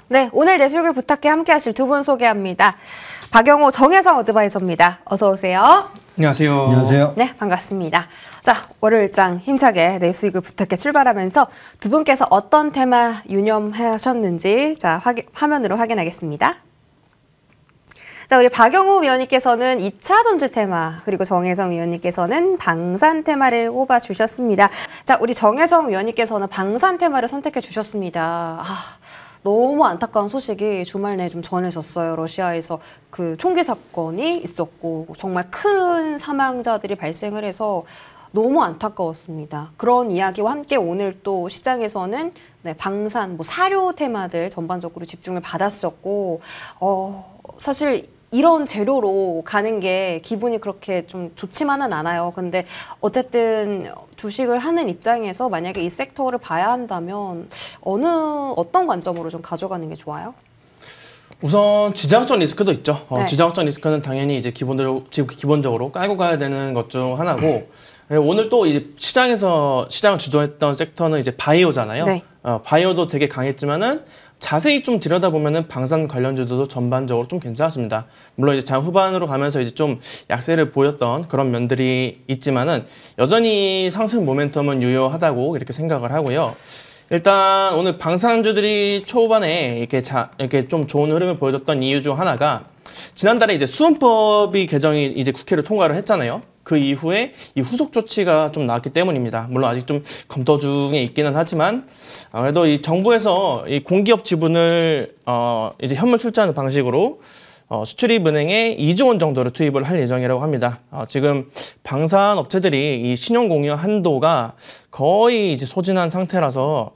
네, 오늘 내수익을 부탁해 함께 하실 두 분 소개합니다. 박영호 정혜성 어드바이저입니다. 어서 오세요. 안녕하세요. 안녕하세요. 네, 반갑습니다. 자, 월요일장 힘차게 내수익을 부탁해 출발하면서 두 분께서 어떤 테마 유념하셨는지 자, 화면으로 확인하겠습니다. 자, 우리 박영호 위원님께서는 2차 전지 테마, 그리고 정혜성 위원님께서는 방산 테마를 꼽아주셨습니다. 자, 우리 정혜성 위원님께서는 방산 테마를 선택해 주셨습니다. 너무 안타까운 소식이 주말 내에 좀 전해졌어요. 러시아에서 그 총기 사건이 있었고 정말 큰 사망자들이 발생을 해서 너무 안타까웠습니다. 그런 이야기와 함께 오늘 또 시장에서는 방산, 사료 테마들 전반적으로 집중을 받았었고 사실 이런 재료로 가는 게 기분이 그렇게 좀 좋지만은 않아요. 근데 어쨌든 주식을 하는 입장에서 만약에 이 섹터를 봐야 한다면 어떤 관점으로 좀 가져가는 게 좋아요? 우선 지정학적 리스크도 있죠. 네. 지정학적 리스크는 당연히 이제 기본적으로 깔고 가야 되는 것 중 하나고 오늘 또 이제 시장을 주도했던 섹터는 이제 바이오잖아요. 네. 바이오도 되게 강했지만은 자세히 좀 들여다보면은 방산 관련주들도 전반적으로 좀 괜찮았습니다. 물론 이제 장 후반으로 가면서 이제 좀 약세를 보였던 그런 면들이 있지만은 여전히 상승 모멘텀은 유효하다고 이렇게 생각을 하고요. 일단 오늘 방산주들이 초반에 이렇게 좀 좋은 흐름을 보여줬던 이유 중 하나가 지난달에 이제 수은법이 개정이 이제 국회를 통과를 했잖아요. 그 이후에 이 후속 조치가 좀 나왔기 때문입니다. 물론 아직 좀 검토 중에 있기는 하지만 그래도 이 정부에서 이 공기업 지분을 이제 현물 출자하는 방식으로 수출입은행에 2조 원 정도를 투입을 할 예정이라고 합니다. 지금 방산 업체들이 이 신용 공여 한도가 거의 이제 소진한 상태라서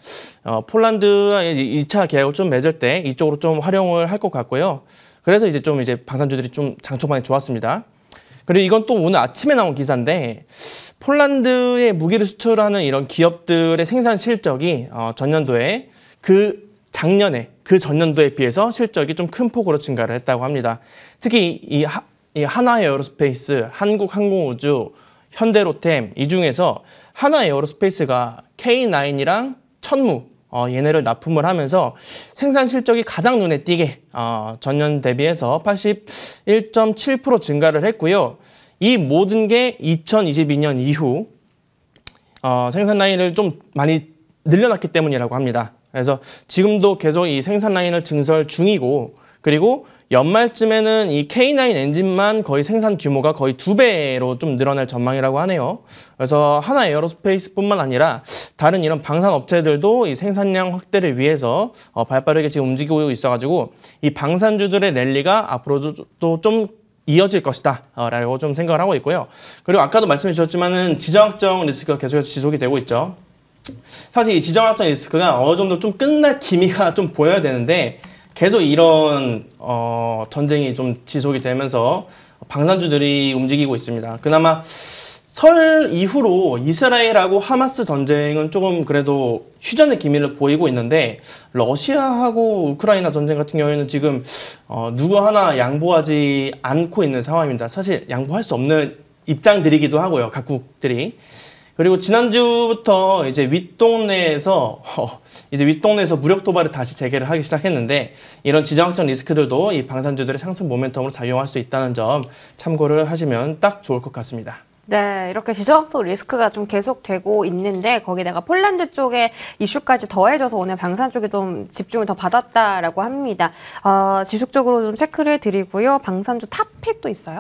폴란드와 2차 계약을 좀 맺을 때 이쪽으로 좀 활용을 할 것 같고요. 그래서 이제 방산주들이 좀 장초반에 좋았습니다. 그리고 이건 또 오늘 아침에 나온 기사인데 폴란드에 무기를 수출하는 이런 기업들의 생산 실적이 전년도에 작년에 그 전년도에 비해서 실적이 좀 큰 폭으로 증가를 했다고 합니다. 특히 이 하나에어로스페이스, 한국항공우주, 현대로템 이 중에서 하나에어로스페이스가 K9이랑 천무 얘네를 납품을 하면서 생산 실적이 가장 눈에 띄게 전년 대비해서 81.7% 증가를 했고요. 이 모든 게 2022년 이후 생산 라인을 좀 많이 늘려놨기 때문이라고 합니다. 그래서 지금도 계속 이 생산 라인을 증설 중이고 그리고 연말쯤에는 이 K9 엔진만 거의 생산 규모가 거의 2배로 좀 늘어날 전망이라고 하네요. 그래서 하나 에어로스페이스뿐만 아니라 다른 이런 방산 업체들도 이 생산량 확대를 위해서 발빠르게 지금 움직이고 있어가지고 이 방산주들의 랠리가 앞으로도 또 좀 이어질 것이다 라고 좀 생각을 하고 있고요. 그리고 아까도 말씀해 주셨지만은 지정학적 리스크가 계속해서 지속이 되고 있죠. 사실 이 지정학적 리스크가 어느 정도 좀 끝날 기미가 좀 보여야 되는데 계속 이런 전쟁이 좀 지속이 되면서 방산주들이 움직이고 있습니다. 그나마 설 이후로 이스라엘하고 하마스 전쟁은 조금 그래도 휴전의 기미를 보이고 있는데 러시아하고 우크라이나 전쟁 같은 경우에는 지금 누구 하나 양보하지 않고 있는 상황입니다. 사실 양보할 수 없는 입장들이기도 하고요. 각국들이. 그리고 지난주부터 이제 윗동네에서 무력 도발을 다시 재개를 하기 시작했는데 이런 지정학적 리스크들도 이 방산주들의 상승 모멘텀으로 작용할 수 있다는 점 참고를 하시면 딱 좋을 것 같습니다. 네, 이렇게 지정학적 리스크가 좀 계속되고 있는데 거기다가 폴란드 쪽의 이슈까지 더해져서 오늘 방산 쪽에 좀 집중을 더 받았다라고 합니다. 지속적으로 좀 체크를 해드리고요. 방산주 탑픽도 있어요?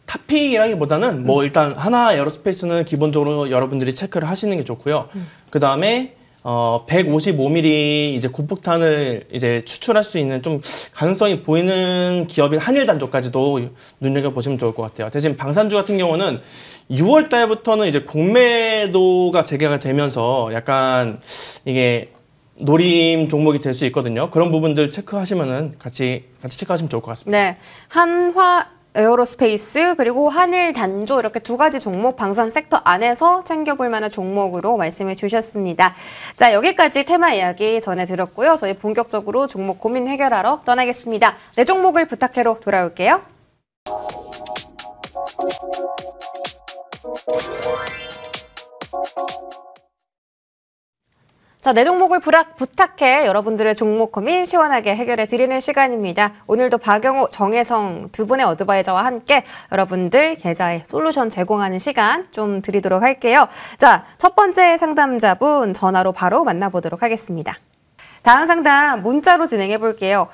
탑픽이라기보다는 일단 하나 에어로스페이스는 기본적으로 여러분들이 체크를 하시는 게 좋고요. 그 다음에 155mm 이제 고폭탄을 이제 추출할 수 있는 좀 가능성이 보이는 기업인 한일단조까지도 눈여겨보시면 좋을 것 같아요. 대신 방산주 같은 경우는 6월 달부터는 이제 공매도가 재개가 되면서 약간 이게 노림 종목이 될 수 있거든요. 그런 부분들 체크하시면은 같이 체크하시면 좋을 것 같습니다. 네, 한화 에어로스페이스 그리고 한일 단조 이렇게 두 가지 종목 방산 섹터 안에서 챙겨볼 만한 종목으로 말씀해 주셨습니다. 자, 여기까지 테마 이야기 전해드렸고요. 저희 본격적으로 종목 고민 해결하러 떠나겠습니다. 내 종목을 부탁해로 돌아올게요. 자, 내 종목을 부탁해 여러분들의 종목 고민 시원하게 해결해 드리는 시간입니다. 오늘도 박영호, 정혜성 두 분의 어드바이저와 함께 여러분들 계좌에 솔루션 제공하는 시간 좀 드리도록 할게요. 자, 첫 번째 상담자분 전화로 바로 만나보도록 하겠습니다. 다음 상담 문자로 진행해 볼게요.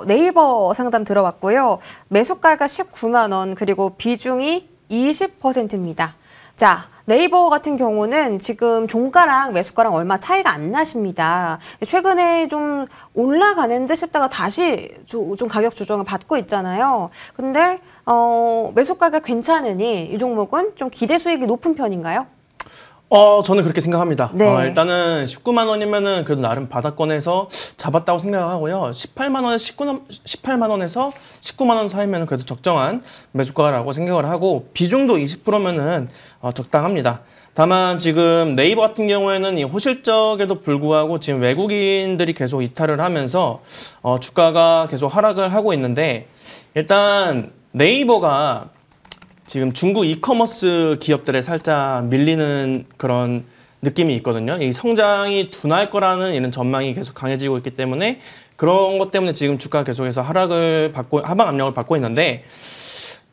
네이버 상담 들어왔고요. 매수가가 19만 원 그리고 비중이 20%입니다. 자, 네이버 같은 경우는 지금 종가랑 매수가랑 얼마 차이가 안 나십니다. 최근에 좀 올라가는 듯 싶다가 다시 좀 가격 조정을 받고 있잖아요. 근데 매수가가 괜찮으니 이 종목은 좀 기대 수익이 높은 편인가요? 저는 그렇게 생각합니다. 네. 일단은 19만 원이면은 그래도 나름 바닥권에서 잡았다고 생각하고요. 18만 원에서 19만 원 사이면은 그래도 적정한 매수가라고 생각을 하고 비중도 20%면은 적당합니다. 다만 지금 네이버 같은 경우에는 이 호실적에도 불구하고 지금 외국인들이 계속 이탈을 하면서 주가가 계속 하락을 하고 있는데 일단 네이버가 지금 중국 이커머스 기업들에 살짝 밀리는 그런 느낌이 있거든요. 이 성장이 둔할 거라는 이런 전망이 계속 강해지고 있기 때문에 그런 것 때문에 지금 주가가 계속해서 하방 압력을 받고 있는데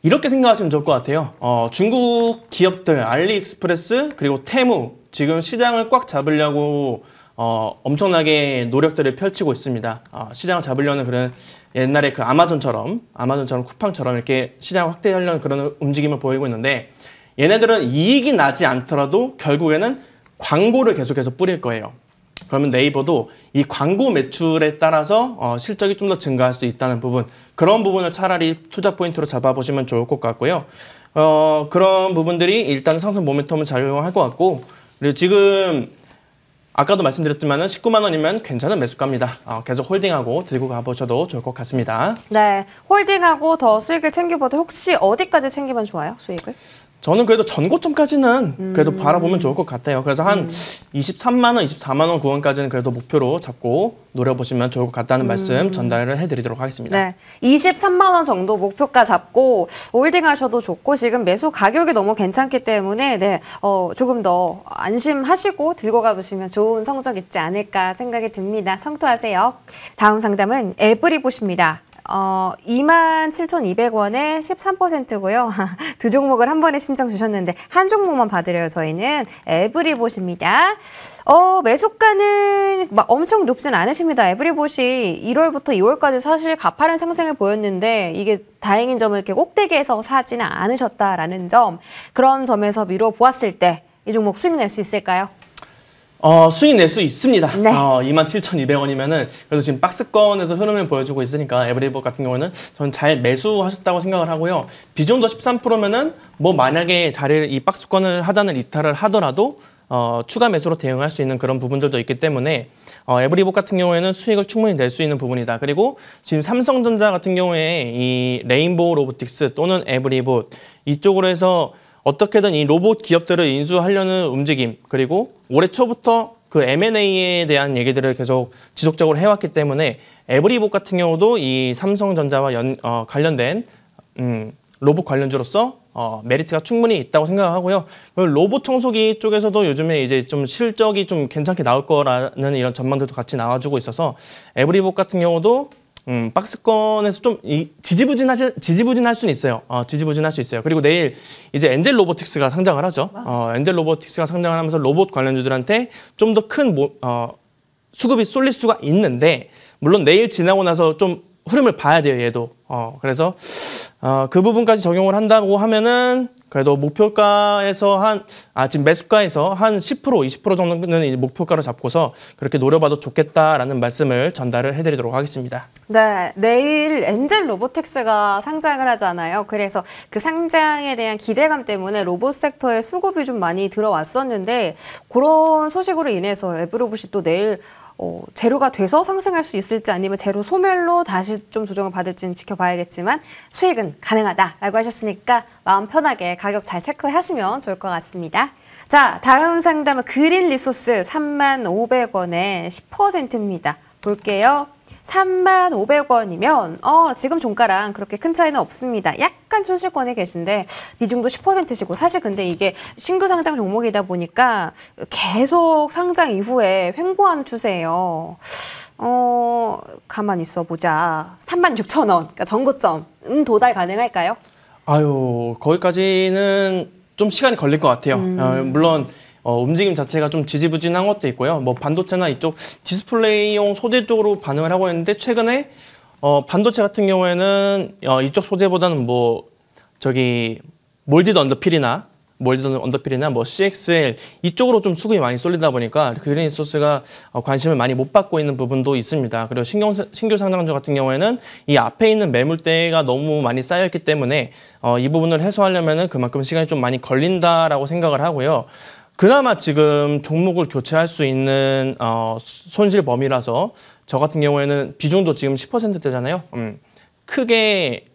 이렇게 생각하시면 좋을 것 같아요. 중국 기업들 알리익스프레스 그리고 테무 지금 시장을 꽉 잡으려고 엄청나게 노력들을 펼치고 있습니다. 시장을 잡으려는 그런 옛날에 그 아마존처럼 쿠팡처럼 이렇게 시장 확대하려는 그런 움직임을 보이고 있는데 얘네들은 이익이 나지 않더라도 결국에는 광고를 계속해서 뿌릴 거예요. 그러면 네이버도 이 광고 매출에 따라서 실적이 좀 더 증가할 수 있다는 부분, 그런 부분을 차라리 투자 포인트로 잡아보시면 좋을 것 같고요. 그런 부분들이 일단 상승 모멘텀을 작용할 것 같고, 그리고 지금 아까도 말씀드렸지만은 19만 원이면 괜찮은 매수가입니다. 계속 홀딩하고 들고 가보셔도 좋을 것 같습니다. 네, 홀딩하고 더 수익을 챙겨봐도 혹시 어디까지 챙기면 좋아요, 수익을? 저는 그래도 전고점까지는 그래도 바라보면 좋을 것 같아요. 그래서 한 23만 원, 24만 원 구간까지는 그래도 목표로 잡고 노려보시면 좋을 것 같다는 말씀 전달을 해드리도록 하겠습니다. 네, 23만 원 정도 목표가 잡고 홀딩하셔도 좋고 지금 매수 가격이 너무 괜찮기 때문에 네, 조금 더 안심하시고 들고 가보시면 좋은 성적 있지 않을까 생각이 듭니다. 성투하세요. 다음 상담은 에브리봇입니다. 27,200원에 13%고요. 두 종목을 한 번에 신청 주셨는데 한 종목만 받으려요. 저희는 에브리봇입니다. 매수가는 막 엄청 높진 않으십니다. 에브리봇이 1월부터 2월까지 사실 가파른 상승을 보였는데 이게 다행인 점은 이렇게 꼭대기에서 사지는 않으셨다라는 점, 그런 점에서 미뤄 보았을 때 이 종목 수익 낼 수 있을까요? 수익 낼 수 있습니다. 네. 27,200원이면은 그래도 지금 박스권에서 흐름을 보여주고 있으니까 에브리봇 같은 경우는 저는 잘 매수하셨다고 생각을 하고요. 비중도 13%면은 뭐 만약에 이 박스권을 하단을 이탈을 하더라도 추가 매수로 대응할 수 있는 그런 부분들도 있기 때문에 에브리봇 같은 경우에는 수익을 충분히 낼 수 있는 부분이다. 그리고 지금 삼성전자 같은 경우에 이 레인보우 로보틱스 또는 에브리봇 이쪽으로 해서 어떻게든 이 로봇 기업들을 인수하려는 움직임, 그리고 올해 초부터 그 M&A에 대한 얘기들을 계속 지속적으로 해왔기 때문에 에브리봇 같은 경우도 이 삼성전자와 관련된 로봇 관련주로서 메리트가 충분히 있다고 생각하고요. 로봇 청소기 쪽에서도 요즘에 이제 좀 실적이 좀 괜찮게 나올 거라는 이런 전망들도 같이 나와주고 있어서 에브리봇 같은 경우도 박스권에서 좀 지지부진할 수는 있어요. 지지부진할 수 있어요. 그리고 내일 이제 엔젤 로보틱스가 상장을 하죠. 엔젤 로보틱스가 상장을 하면서 로봇 관련주들한테 좀 더 큰 수급이 쏠릴 수가 있는데, 물론 내일 지나고 나서 좀 흐름을 봐야 돼요, 얘도. 그래서 그 부분까지 적용을 한다고 하면은 그래도 목표가에서 지금 매수가에서 한 10%, 20% 정도는 이제 목표가로 잡고서 그렇게 노려봐도 좋겠다라는 말씀을 전달을 해드리도록 하겠습니다. 네, 내일 엔젤 로보틱스가 상장을 하잖아요. 그래서 그 상장에 대한 기대감 때문에 로봇 섹터에 수급이 좀 많이 들어왔었는데 그런 소식으로 인해서 에브리봇이 또 내일 재료가 돼서 상승할 수 있을지 아니면 재료 소멸로 다시 좀 조정을 받을지는 지켜봐야겠지만 수익은 가능하다라고 하셨으니까 마음 편하게 가격 잘 체크하시면 좋을 것 같습니다. 자, 다음 상담은 그린 리소스 35,500원에 10%입니다. 볼게요. 35,500원이면 지금 종가랑 그렇게 큰 차이는 없습니다. 약간 손실권에 계신데 비중도 10%시고 사실 근데 이게 신규 상장 종목이다 보니까 계속 상장 이후에 횡보한 추세예요. 가만히 있어 보자. 36,000원, 그러니까 전고점 도달 가능할까요? 아유, 거기까지는 좀 시간이 걸릴 것 같아요. 물론 움직임 자체가 좀 지지부진한 것도 있고요. 뭐 반도체나 이쪽 디스플레이용 소재 쪽으로 반응을 하고 있는데 최근에 반도체 같은 경우에는 이쪽 소재보다는 뭐 저기 몰디드 언더필이나 뭐 CXL 이쪽으로 좀 수급이 많이 쏠리다 보니까 그린 리소스가 관심을 많이 못 받고 있는 부분도 있습니다. 그리고 신규 상장주 같은 경우에는 이 앞에 있는 매물대가 너무 많이 쌓여있기 때문에 이 부분을 해소하려면은 그만큼 시간이 좀 많이 걸린다라고 생각을 하고요. 그나마 지금 종목을 교체할 수 있는 손실 범위라서 저 같은 경우에는 비중도 지금 10%대잖아요. 크게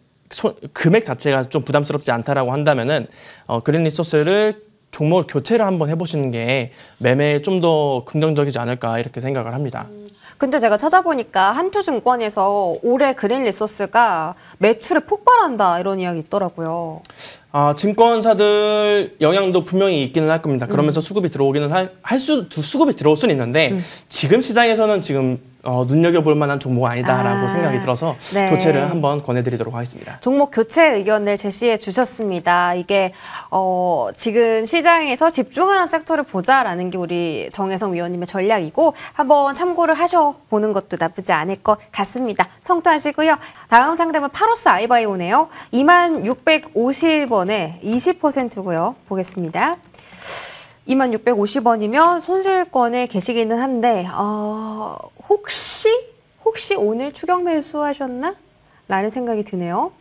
금액 자체가 좀 부담스럽지 않다라고 한다면은 그린 리소스를 종목을 교체를 한번 해보시는 게 매매에 좀 더 긍정적이지 않을까 이렇게 생각을 합니다. 근데 제가 찾아보니까 한투증권에서 올해 그린 리소스가 매출에 폭발한다 이런 이야기 있더라고요. 증권사들 영향도 분명히 있기는 할 겁니다. 그러면서 수급이 들어오기는 수급이 들어올 수는 있는데 지금 시장에서는 지금 눈여겨볼 만한 종목은 아니다라고 생각이 들어서 네. 교체를 한번 권해드리도록 하겠습니다. 종목 교체 의견을 제시해 주셨습니다. 이게 지금 시장에서 집중하는 섹터를 보자라는 게 우리 정혜성 위원님의 전략이고 한번 참고를 하셔보는 것도 나쁘지 않을 것 같습니다. 성투하시고요. 다음 상담은 파로스 아이바이오네요. 2650원에 20%고요. 보겠습니다. 2650원이면 손실권에 계시기는 한데 혹시 오늘 추격 매수하셨나? 라는 생각이 드네요.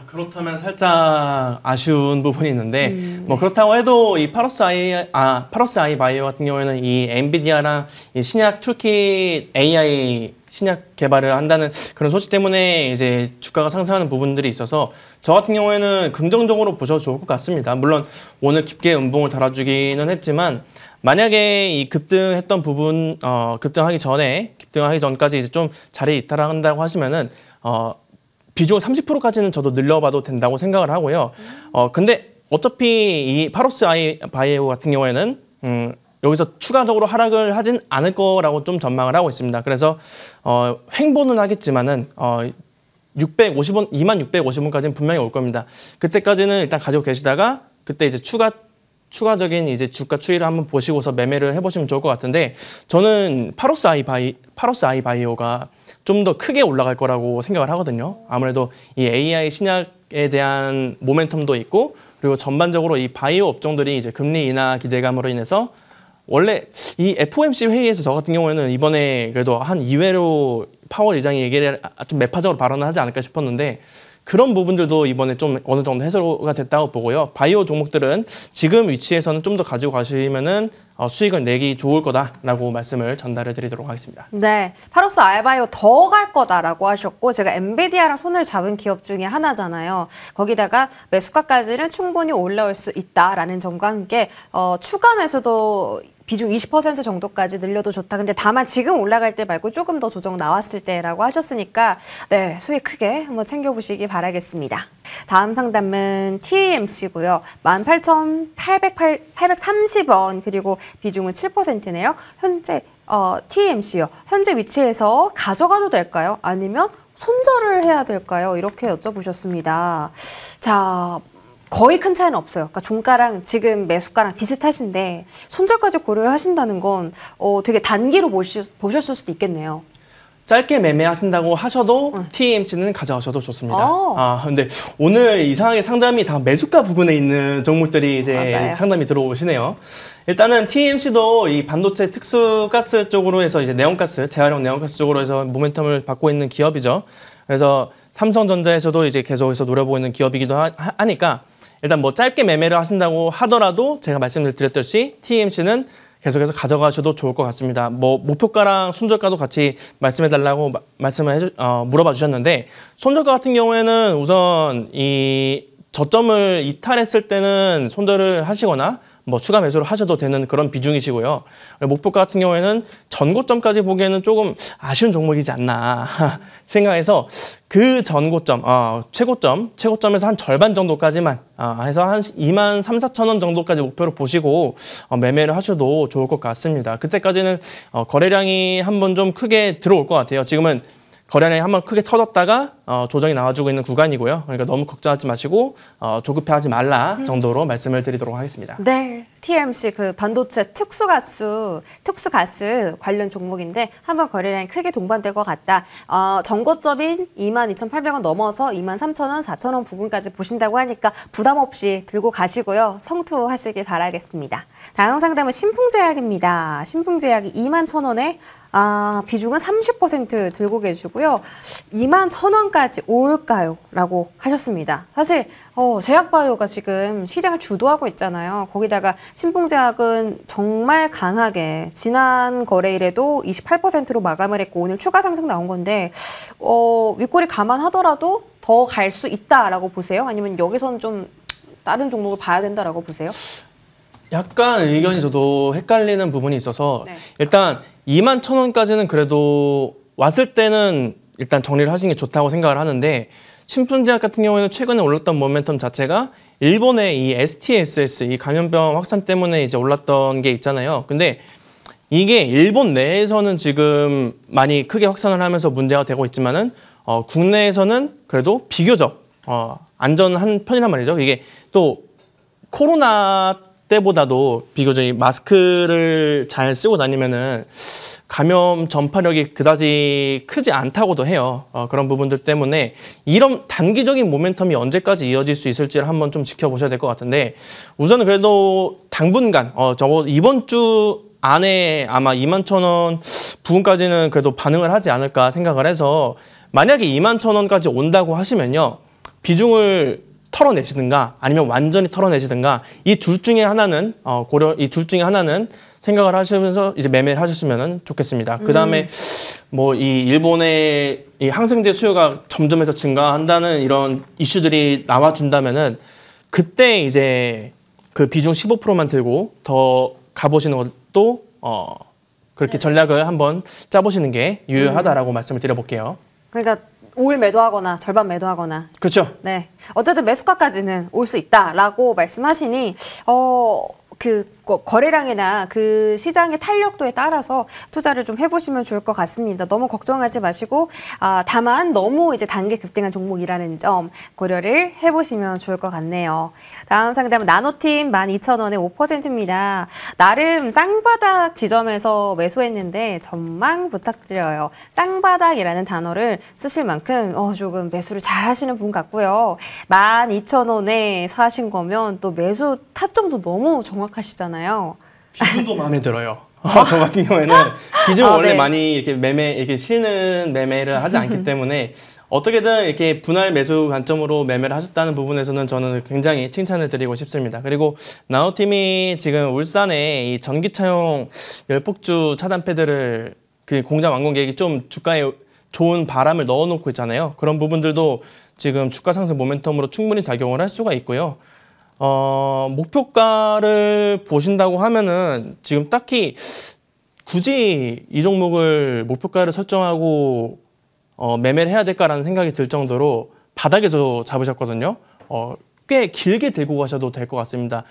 그렇다면 살짝 아쉬운 부분이 있는데 뭐 그렇다고 해도 이 파로스 아이 바이오 같은 경우에는 이 엔비디아랑 이 신약 툴킷 AI 신약 개발을 한다는 그런 소식 때문에 이제 주가가 상승하는 부분들이 있어서 저 같은 경우에는 긍정적으로 보셔도 좋을 것 같습니다. 물론 오늘 깊게 음봉을 달아주기는 했지만 만약에 이 급등했던 부분 급등하기 전까지 이제 좀 자리에 이탈한다고 하시면은 비중 30%까지는 저도 늘려봐도 된다고 생각을 하고요. 근데 어차피 이 파로스 아이 바이오 같은 경우에는 여기서 추가적으로 하락을 하진 않을 거라고 좀 전망을 하고 있습니다. 그래서 횡보는 하겠지만은 650원, 2650원까지는 분명히 올 겁니다. 그때까지는 일단 가지고 계시다가 그때 이제 추가적인 이제 주가 추이를 한번 보시고서 매매를 해보시면 좋을 것 같은데 저는 파로스 아이 바이오가 좀 더 크게 올라갈 거라고 생각을 하거든요. 아무래도 이 AI 신약에 대한 모멘텀도 있고 그리고 전반적으로 이 바이오 업종들이 이제 금리 인하 기대감으로 인해서 원래 이 FOMC 회의에서 저 같은 경우에는 이번에 그래도 한 2회로 파월 의장이 얘기를 좀 매파적으로 발언을 하지 않을까 싶었는데 그런 부분들도 이번에 좀 어느 정도 해소가 됐다고 보고요. 바이오 종목들은 지금 위치에서는 좀 더 가지고 가시면은 수익을 내기 좋을 거다라고 말씀을 전달해 드리도록 하겠습니다. 네, 파로스 아이바이오 더 갈 거다라고 하셨고 제가 엔비디아랑 손을 잡은 기업 중에 하나잖아요. 거기다가 매수가까지는 충분히 올라올 수 있다라는 점과 함께 추가 매수도 비중 20% 정도까지 늘려도 좋다. 근데 다만 지금 올라갈 때 말고 조금 더 조정 나왔을 때라고 하셨으니까 네, 수익 크게 한번 챙겨보시기 바라겠습니다. 다음 상담은 TAMC고요. 18,830원 그리고 비중은 7%네요. 현재 TAMC요. 현재 위치에서 가져가도 될까요? 아니면 손절을 해야 될까요? 이렇게 여쭤보셨습니다. 자, 거의 큰 차이는 없어요. 그러니까 종가랑 지금 매수가랑 비슷하신데 손절까지 고려를 하신다는 건 되게 단기로 보셨을 수도 있겠네요. 짧게 매매하신다고 하셔도 TAMC는 가져가셔도 좋습니다. 근데 오늘 이상하게 상담이 다 매수가 부분에 있는 종목들이 이제 맞아요. 상담이 들어오시네요. 일단은 TAMC도 이 반도체 특수가스 쪽으로 해서 이제 네온가스, 재활용 네온가스 쪽으로 해서 모멘텀을 받고 있는 기업이죠. 그래서 삼성전자에서도 이제 계속해서 노려보고 있는 기업이기도 하니까 일단 뭐 짧게 매매를 하신다고 하더라도 제가 말씀을 드렸듯이 TAMC는 계속해서 가져가셔도 좋을 것 같습니다. 뭐 목표가랑 손절가도 같이 말씀해달라고 물어봐 주셨는데 손절가 같은 경우에는 우선 이 저점을 이탈했을 때는 손절을 하시거나 뭐 추가 매수를 하셔도 되는 그런 비중이시고요. 목표가 같은 경우에는 전고점까지 보기에는 조금 아쉬운 종목이지 않나 생각해서 그 전고점, 최고점에서 한 절반 정도까지만 해서 한 2만 3, 4천 원 정도까지 목표로 보시고 매매를 하셔도 좋을 것 같습니다. 그때까지는 거래량이 한번 좀 크게 들어올 것 같아요. 지금은 거래량이 한번 크게 터졌다가 조정이 나와주고 있는 구간이고요. 그러니까 너무 걱정하지 마시고 조급해하지 말라 정도로 말씀을 드리도록 하겠습니다. 네, TMC 그 반도체 특수가스 관련 종목인데 한번 거래량이 크게 동반될 것 같다. 전고점인 22,800원 넘어서 23,000원, 4,000원 부근까지 보신다고 하니까 부담 없이 들고 가시고요. 성투하시길 바라겠습니다. 다음 상담은 신풍제약입니다. 신풍제약이 21,000원에 비중은 30% 들고 계시고요. 21,000원까지 올까요? 라고 하셨습니다. 사실 제약바이오가 지금 시장을 주도하고 있잖아요. 거기다가 신풍제약은 정말 강하게 지난 거래일에도 28%로 마감을 했고 오늘 추가 상승 나온 건데 윗꼬리 감안하더라도 더 갈 수 있다라고 보세요? 아니면 여기서는 좀 다른 종목을 봐야 된다라고 보세요? 약간 의견이 저도 헷갈리는 부분이 있어서 네. 일단 21,000원까지는 그래도 왔을 때는 일단 정리를 하시는 게 좋다고 생각을 하는데 신풍제약 같은 경우에는 최근에 올랐던 모멘텀 자체가 일본의 이 STSS, 이 감염병 확산 때문에 이제 올랐던 게 있잖아요. 근데 이게 일본 내에서는 지금 많이 크게 확산을 하면서 문제가 되고 있지만은 국내에서는 그래도 비교적 안전한 편이란 말이죠. 이게 또 코로나 때보다도 비교적 이 마스크를 잘 쓰고 다니면은 감염 전파력이 그다지 크지 않다고도 해요. 그런 부분들 때문에 이런 단기적인 모멘텀이 언제까지 이어질 수 있을지를 한번 좀 지켜보셔야 될 것 같은데 우선은 그래도 당분간 적어도 이번 주 안에 아마 21,000원 부근까지는 그래도 반응을 하지 않을까 생각을 해서 만약에 21,000원까지 온다고 하시면요. 비중을 털어내시든가 아니면 완전히 털어내시든가 이 둘 중에 하나는 이 둘 중에 하나는 생각을 하시면서 이제 매매를 하셨으면 좋겠습니다. 그 다음에 뭐 이 일본의 이 항생제 수요가 점점해서 증가한다는 이런 이슈들이 나와준다면은 그때 이제 그 비중 15%만 들고 더 가보시는 것도 그렇게 전략을 한번 짜보시는 게 유효하다라고 말씀을 드려볼게요. 그러니까 올 매도하거나 절반 매도하거나. 그렇죠. 네. 어쨌든 매수가까지는 올 수 있다라고 말씀하시니 그 거래량이나 그 시장의 탄력도에 따라서 투자를 좀 해보시면 좋을 것 같습니다. 너무 걱정하지 마시고 다만 너무 이제 단기 급등한 종목이라는 점 고려를 해보시면 좋을 것 같네요. 다음 상담은 나노팀 12,000원에 5%입니다. 나름 쌍바닥 지점에서 매수했는데 전망 부탁드려요. 쌍바닥이라는 단어를 쓰실 만큼 조금 매수를 잘 하시는 분 같고요. 12,000원에 사신 거면 또 매수 타점도 너무 정확하시잖아요. 기준도 마음에 들어요. 저 같은 경우에는 기준 원래 네. 많이 이렇게 실는 매매를 하지 않기 때문에 어떻게든 이렇게 분할 매수 관점으로 매매를 하셨다는 부분에서는 저는 굉장히 칭찬을 드리고 싶습니다. 그리고 나노팀이 지금 울산에 이 전기차용 열폭주 차단 패드를 그 공장 완공 계획이 좀 주가에 좋은 바람을 넣어놓고 있잖아요. 그런 부분들도 지금 주가 상승 모멘텀으로 충분히 작용을 할 수가 있고요. 목표가를 보신다고 하면은 지금 딱히 굳이 이 종목을 목표가를 설정하고 매매를 해야 될까라는 생각이 들 정도로 바닥에서 잡으셨거든요. 꽤 길게 들고 가셔도 될 것 같습니다.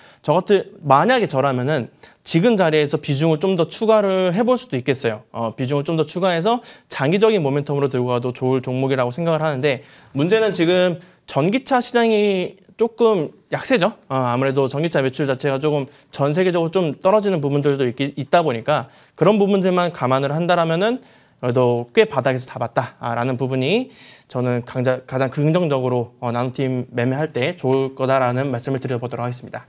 만약에 저라면은 지금 자리에서 비중을 좀 더 추가를 해볼 수도 있겠어요. 비중을 좀 더 추가해서 장기적인 모멘텀으로 들고 가도 좋을 종목이라고 생각을 하는데 문제는 지금 전기차 시장이 조금 약세죠. 아무래도 전기차 매출 자체가 조금 전 세계적으로 좀 떨어지는 부분들도 있다 보니까 그런 부분들만 감안을 한다라면은 그래도 꽤 바닥에서 잡았다라는 부분이 저는 가장 긍정적으로 나노팀 매매할 때 좋을 거다라는 말씀을 드려보도록 하겠습니다.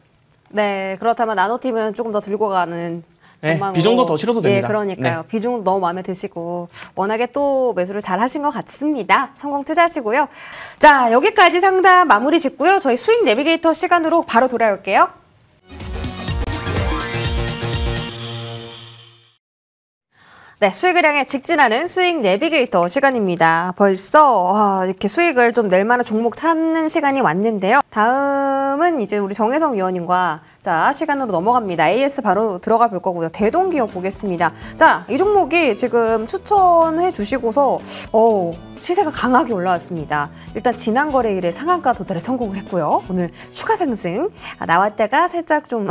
네, 그렇다면 나노팀은 조금 더 들고 가는 전망으로. 네, 비중도 더 실어도 됩니다. 예, 그러니까요. 네. 비중 너무 마음에 드시고 워낙에 또 매수를 잘 하신 것 같습니다. 성공 투자하시고요. 자, 여기까지 상담 마무리 짓고요. 저희 수익 내비게이터 시간으로 바로 돌아올게요. 네, 수익을 향해 직진하는 수익 내비게이터 시간입니다. 벌써 이렇게 수익을 좀 낼 만한 종목 찾는 시간이 왔는데요. 다음은 이제 우리 정혜성 위원님과 자, 시간으로 넘어갑니다. AS 바로 들어가 볼 거고요. 대동기업 보겠습니다. 자, 이 종목이 지금 추천해 주시고서 시세가 강하게 올라왔습니다. 일단 지난 거래일에 상한가 도달에 성공을 했고요. 오늘 추가 상승 나왔다가 살짝 좀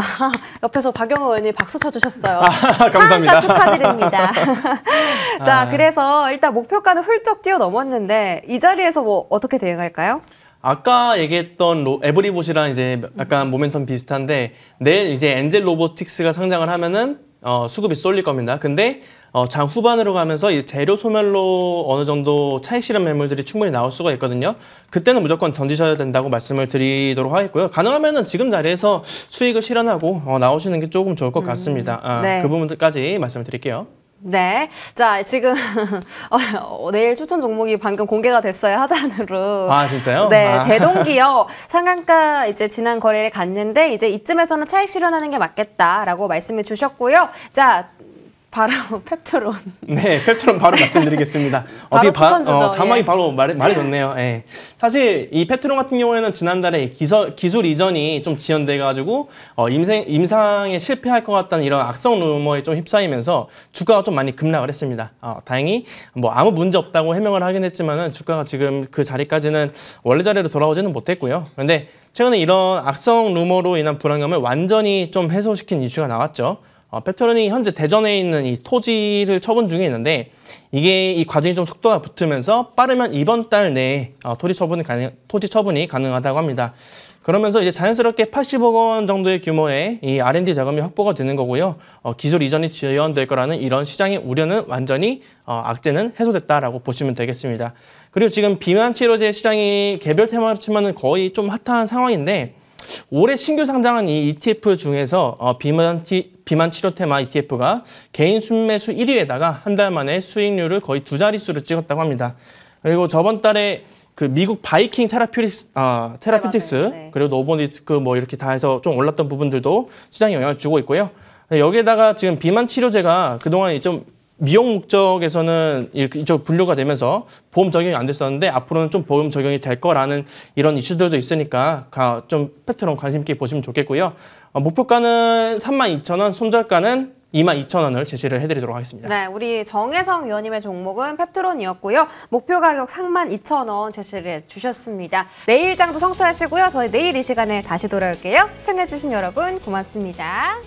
옆에서 박영호 의원이 박수 쳐주셨어요. 감사합니다. 상한가 축하드립니다. 자, 그래서 일단 목표가는 훌쩍 뛰어넘었는데 이 자리에서 뭐 어떻게 대응할까요? 아까 얘기했던 에브리봇이랑 이제 약간 모멘텀 비슷한데 내일 이제 엔젤 로보틱스가 상장을 하면은 수급이 쏠릴 겁니다. 근데 장 후반으로 가면서 이 재료 소멸로 어느 정도 차익 실현 매물들이 충분히 나올 수가 있거든요. 그때는 무조건 던지셔야 된다고 말씀을 드리도록 하겠고요. 가능하면은 지금 자리에서 수익을 실현하고 나오시는 게 조금 좋을 것 같습니다. 네. 그 부분들까지 말씀을 드릴게요. 네. 자, 지금 내일 추천 종목이 방금 공개가 됐어요. 하단으로. 아, 진짜요? 네. 대동기업 상한가 이제 지난 거래를 갔는데 이제 이쯤에서는 차익 실현하는 게 맞겠다라고 말씀해 주셨고요. 자, 바로 펩트론. 네, 펩트론 바로 말씀드리겠습니다. 바로 추천주죠. 자막이 예. 바로 말해줬네요. 예. 사실 이 펩트론 같은 경우에는 지난달에 기술 이전이 좀 지연돼가지고 임상에 실패할 것 같다는 이런 악성 루머에 좀 휩싸이면서 주가가 좀 많이 급락을 했습니다. 다행히 뭐 아무 문제 없다고 해명을 하긴 했지만은 주가가 지금 그 자리까지는 원래 자리로 돌아오지는 못했고요. 그런데 최근에 이런 악성 루머로 인한 불안감을 완전히 좀 해소시킨 이슈가 나왔죠. 펩트론이 현재 대전에 있는 이 토지를 처분 중에 있는데 이게 이 과정이 좀 속도가 붙으면서 빠르면 이번 달 내에 토지 처분이 가능하다고 합니다. 그러면서 이제 자연스럽게 80억 원 정도의 규모의 이 R&D 자금이 확보가 되는 거고요. 기술 이전이 지연될 거라는 이런 시장의 우려는 완전히 악재는 해소됐다라고 보시면 되겠습니다. 그리고 지금 비만 치료제 시장이 개별 테마로 치면은 거의 좀 핫한 상황인데 올해 신규 상장한 이 ETF 중에서 비만 치료 테마 ETF가 개인 순매수 1위에다가 한 달 만에 수익률을 거의 2자릿수를 찍었다고 합니다. 그리고 저번 달에 그 미국 바이킹 테라피틱스 네. 그리고 노보디스크 뭐 이렇게 다 해서 좀 올랐던 부분들도 시장에 영향을 주고 있고요. 여기에다가 지금 비만 치료제가 그동안 좀 미용 목적에서는 이쪽 분류가 되면서 보험 적용이 안 됐었는데 앞으로는 좀 보험 적용이 될 거라는 이런 이슈들도 있으니까 좀 펩트론 관심 있게 보시면 좋겠고요. 목표가는 32,000원, 손절가는 22,000원을 제시를 해드리도록 하겠습니다. 네, 우리 정혜성 위원님의 종목은 펩트론이었고요. 목표 가격 32,000원 제시를 해주셨습니다. 내일장도 성투하시고요. 저희 내일 이 시간에 다시 돌아올게요. 시청해주신 여러분 고맙습니다.